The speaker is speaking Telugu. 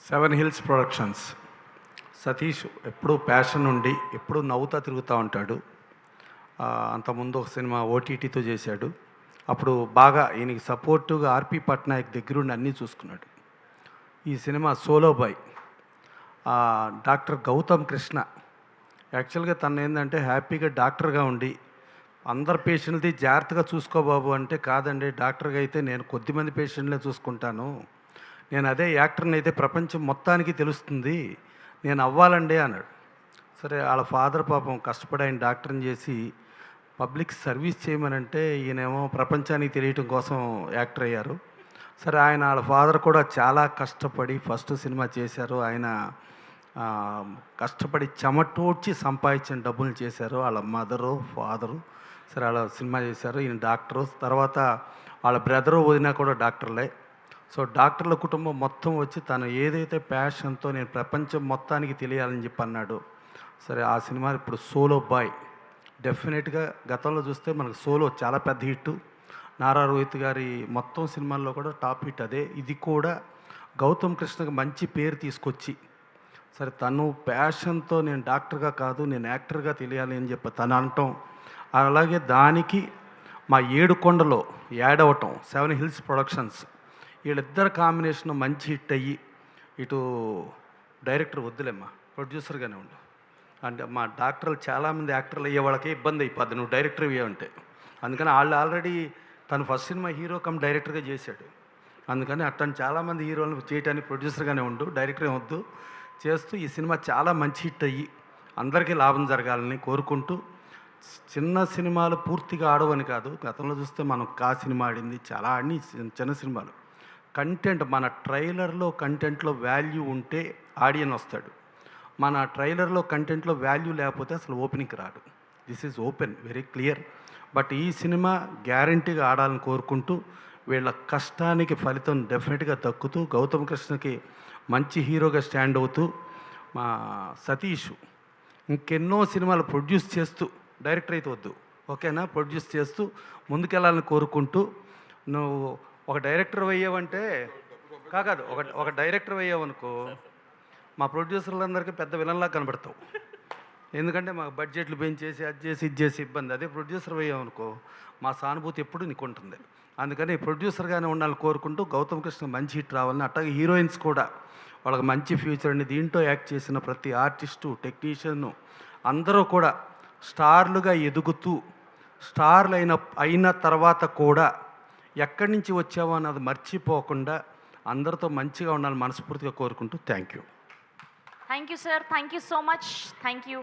Seven hills productions. సతీష్ ఎప్పుడూ ప్యాషన్ ఉండి ఎప్పుడూ నవ్వుతా తిరుగుతూ ఉంటాడు. అంతకుముందు ఒక సినిమా ఓటీటీతో చేశాడు. అప్పుడు బాగా ఈయనకి సపోర్టుగా ఆర్పి పట్నాయక్ దగ్గరుండి అన్నీ చూసుకున్నాడు. ఈ cinema solo boy. Doctor Gautam Krishna యాక్చువల్గా తను ఏంటంటే హ్యాపీగా డాక్టర్గా ఉండి అందరు పేషెంట్ది జాగ్రత్తగా చూసుకోబాబు అంటే, కాదండి డాక్టర్గా అయితే నేను కొద్దిమంది పేషెంట్లే చూసుకుంటాను, నేను అదే యాక్టర్ని అయితే ప్రపంచం మొత్తానికి తెలుస్తుంది, నేను అవ్వాలండి అన్నాడు. సరే వాళ్ళ ఫాదర్ పాపం కష్టపడి ఆయన డాక్టర్ని చేసి పబ్లిక్ సర్వీస్ చేయమనంటే ఈయనేమో ప్రపంచానికి తెలియటం కోసం యాక్టర్ అయ్యారు. సరే వాళ్ళ ఫాదర్ కూడా చాలా కష్టపడి ఫస్ట్ సినిమా చేశారు. ఆయన కష్టపడి చెమటోడ్చి సంపాదించిన డబ్బులు చేశారు. వాళ్ళ మదరు ఫాదరు సరే వాళ్ళ సినిమా చేశారు. ఈయన డాక్టరు. తర్వాత వాళ్ళ బ్రదరు వదినా కూడా డాక్టర్లే. సో డాక్టర్ల కుటుంబం మొత్తం వచ్చి తను ఏదైతే ప్యాషన్తో నేను ప్రపంచం మొత్తానికి తెలియాలని చెప్పి అన్నాడు. సరే ఆ సినిమా ఇప్పుడు సోలో బాయ్. డెఫినెట్గా గతంలో చూస్తే మనకు సోలో చాలా పెద్ద హిట్. నారా రోహిత్ గారి మొత్తం సినిమాల్లో కూడా టాప్ హిట్ అదే. ఇది కూడా గౌతమ్ కృష్ణకి మంచి పేరు తీసుకొచ్చి సరే తను ప్యాషన్తో నేను డాక్టర్గా కాదు నేను యాక్టర్గా తెలియాలి అని చెప్పి తను అనటం, అలాగే దానికి మా ఏడుకొండలో యాడ్ అవ్వటం సెవెన్ హిల్స్ ప్రొడక్షన్స్ వీళ్ళిద్దరు కాంబినేషన్ మంచి హిట్ అయ్యి ఇటు డైరెక్టర్ వద్దులేమ్మా ప్రొడ్యూసర్గానే ఉండు అంటే మా డాక్టర్లు చాలామంది యాక్టర్లు అయ్యే వాళ్ళకే ఇబ్బంది అయిపోద్ది నువ్వు డైరెక్టర్ ఇవ్వంటే. అందుకని వాళ్ళు ఆల్రెడీ తను ఫస్ట్ సినిమా హీరో కమ్ డైరెక్టర్గా చేశాడు. అందుకని అట్టని చాలామంది హీరోలను చేయడానికి ప్రొడ్యూసర్గానే ఉండు, డైరెక్టర్ వద్దు చేస్తూ ఈ సినిమా చాలా మంచి హిట్ అయ్యి అందరికీ లాభం జరగాలని కోరుకుంటూ, చిన్న సినిమాలు పూర్తిగా ఆడవని కాదు, గతంలో చూస్తే మనం కా సినిమా ఆడింది చాలా ఆడి చిన్న సినిమాలు కంటెంట్ మన ట్రైలర్లో కంటెంట్లో వాల్యూ ఉంటే ఆడియన్ వస్తాడు. మన ట్రైలర్లో కంటెంట్లో వాల్యూ లేకపోతే అసలు ఓపెనింగ్కి రాడు. This is open very clear. But ఈ సినిమా గ్యారంటీగా ఆడాలని కోరుకుంటూ వీళ్ళ కష్టానికి ఫలితం డెఫినెట్గా దక్కుతూ గౌతమ్ కృష్ణకి మంచి హీరోగా స్టాండ్ అవుతూ మా సతీష్ ఇంకెన్నో సినిమాలు ప్రొడ్యూస్ చేస్తూ డైరెక్టర్ అయితే వద్దు ఓకేనా ప్రొడ్యూస్ చేస్తూ ముందుకెళ్ళాలని కోరుకుంటూ, నువ్వు ఒక డైరెక్టర్ అయ్యావంటే కాదు ఒక డైరెక్టర్ అయ్యావనుకో మా ప్రొడ్యూసర్లందరికీ పెద్ద విలన్లా కనబడతావు. ఎందుకంటే మాకు బడ్జెట్లు పెంచేసి అది చేసి ఇది చేసి ఇబ్బంది. అదే ప్రొడ్యూసర్ అయ్యావనుకో మా సానుభూతి ఎప్పుడు నీకు ఉంటుంది. అందుకని ప్రొడ్యూసర్గానే ఉండాలని కోరుకుంటూ గౌతమ్ కృష్ణ మంచి హిట్ రావాలని, అట్లాగే హీరోయిన్స్ కూడా వాళ్ళకి మంచి ఫ్యూచర్ అండి. దీంట్లో యాక్ట్ చేసిన ప్రతి ఆర్టిస్టు టెక్నీషియన్ అందరూ కూడా స్టార్లుగా ఎదుగుతూ స్టార్లు అయిన తర్వాత కూడా ఎక్కడి నుంచి వచ్చావో అన్నది మర్చిపోకుండా అందరితో మంచిగా ఉండాలని మనస్ఫూర్తిగా కోరుకుంటూ thank you. Thank you, sir. Thank you so much. Thank you.